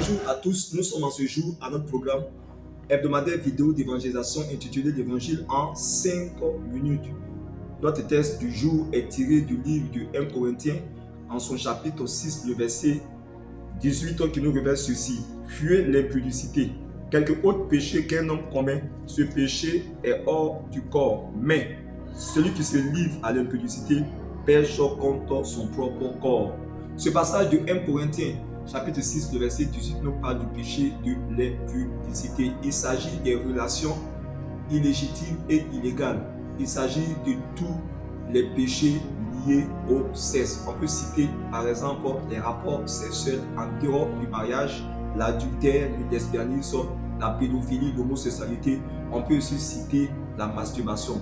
Bonjour à tous, nous sommes en ce jour à notre programme hebdomadaire vidéo d'évangélisation intitulé l'Évangile en 5 minutes. Notre texte du jour est tiré du livre de 1 Corinthiens en son chapitre 6, le verset 18 qui nous révèle ceci. Fuyez l'impudicité. Quelque autre péché qu'un homme commet, ce péché est hors du corps. Mais celui qui se livre à l'impudicité pêche contre son propre corps. Ce passage de 1 Corinthiens chapitre 6, le verset 18 nous parle du péché de l'impudicité. Il s'agit des relations illégitimes et illégales. Il s'agit de tous les péchés liés au sexe. On peut citer par exemple les rapports sexuels en dehors du mariage, l'adultère, le lesbianisme, la pédophilie, l'homosexualité. On peut aussi citer la masturbation.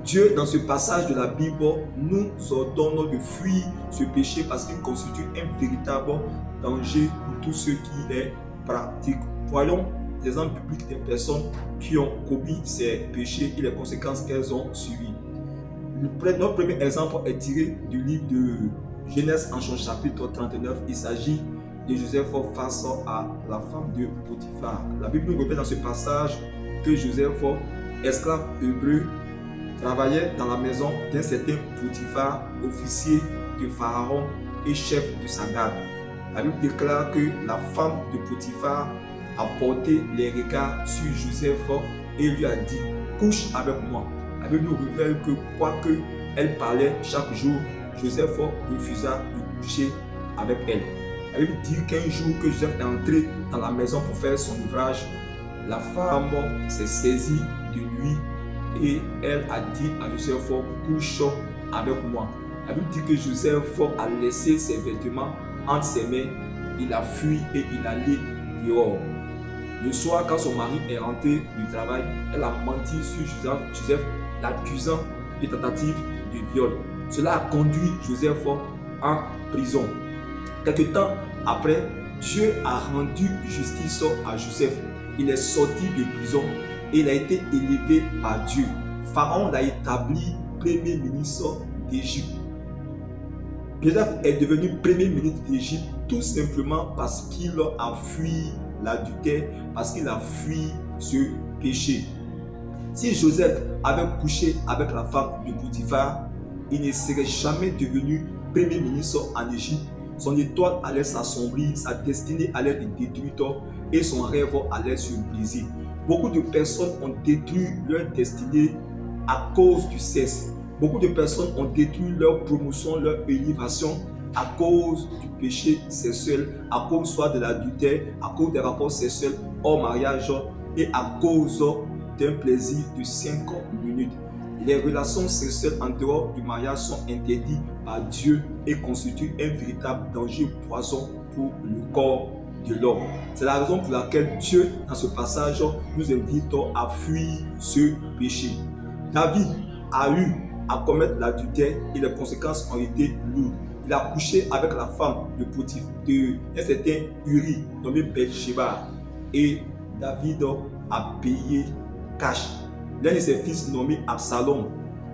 Dieu, dans ce passage de la Bible, nous ordonne de fuir ce péché parce qu'il constitue un véritable danger pour tous ceux qui les pratiquent. Voyons l'exemple biblique des personnes qui ont commis ces péchés et les conséquences qu'elles ont subies. Notre premier exemple est tiré du livre de Genèse en son chapitre 39. Il s'agit de Joseph face à la femme de Potiphar. La Bible nous répète dans ce passage que Joseph, esclave hébreu, travaillait dans la maison d'un certain Potiphar, officier de Pharaon et chef de sa garde. La Bible déclare que la femme de Potiphar a porté les regards sur Joseph et lui a dit « couche avec moi ». La Bible nous révèle que quoique elle parlait chaque jour, Joseph refusa de coucher avec elle. La Bible dit qu'un jour que Joseph est entré dans la maison pour faire son ouvrage, la femme s'est saisie de lui et elle a dit à Joseph « couche avec moi ». La Bible dit que Joseph a laissé ses vêtements entre ses mains, il a fui et il allait dehors. Le soir, quand son mari est rentré du travail, elle a menti sur Joseph, l'accusant de tentative de viol. Cela a conduit Joseph en prison. Quelque temps après, Dieu a rendu justice à Joseph. Il est sorti de prison et il a été élevé par Dieu. Pharaon l'a établi premier ministre d'Égypte. Joseph est devenu premier ministre d'Égypte tout simplement parce qu'il a fui l'adultère, parce qu'il a fui ce péché. Si Joseph avait couché avec la femme de Potiphar, il ne serait jamais devenu premier ministre en Égypte. Son étoile allait s'assombrir, sa destinée allait être détruite et son rêve allait se briser. Beaucoup de personnes ont détruit leur destinée à cause du sexe. Beaucoup de personnes ont détruit leur promotion, leur élévation à cause du péché sexuel, à cause soit de l'adultère, à cause des rapports sexuels hors mariage et à cause d'un plaisir de 5 minutes. Les relations sexuelles en dehors du mariage sont interdites par Dieu et constituent un véritable danger poison pour le corps de l'homme. C'est la raison pour laquelle Dieu, dans ce passage, nous invite à fuir ce péché. David a eu à commettre l'adultère et les conséquences ont été lourdes. Il a couché avec la femme de Potiphar, un certain Uri, nommé Bathsheba, et David a payé cash. L'un de ses fils, nommé Absalom,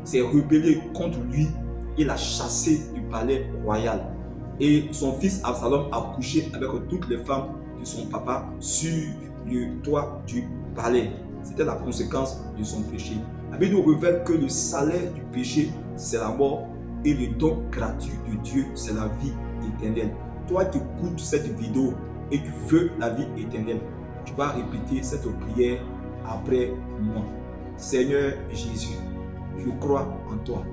s'est rebellé contre lui et l'a chassé du palais royal. Et son fils Absalom a couché avec toutes les femmes de son papa sur le toit du palais. C'était la conséquence de son péché. La Bible nous révèle que le salaire du péché, c'est la mort et le don gratuit de Dieu, c'est la vie éternelle. Toi qui écoutes cette vidéo et tu veux la vie éternelle, tu vas répéter cette prière après moi. Seigneur Jésus, je crois en toi.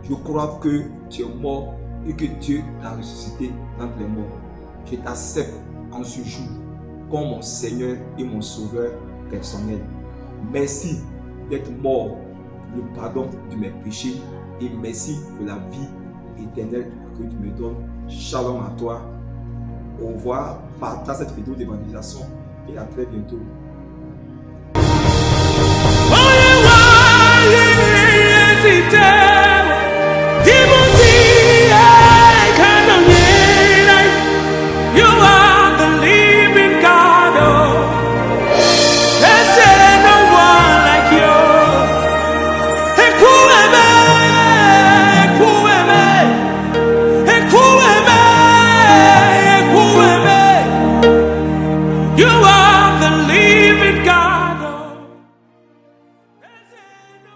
Je crois que tu es mort et que Dieu t'a ressuscité d'entre les morts. Je t'accepte en ce jour comme mon Seigneur et mon Sauveur personnel. Merci d'être mort pour le pardon de mes péchés et merci pour la vie éternelle que tu me donnes. Shalom à toi. Au revoir. Partage cette vidéo d'évangélisation et à très bientôt. Hesitate.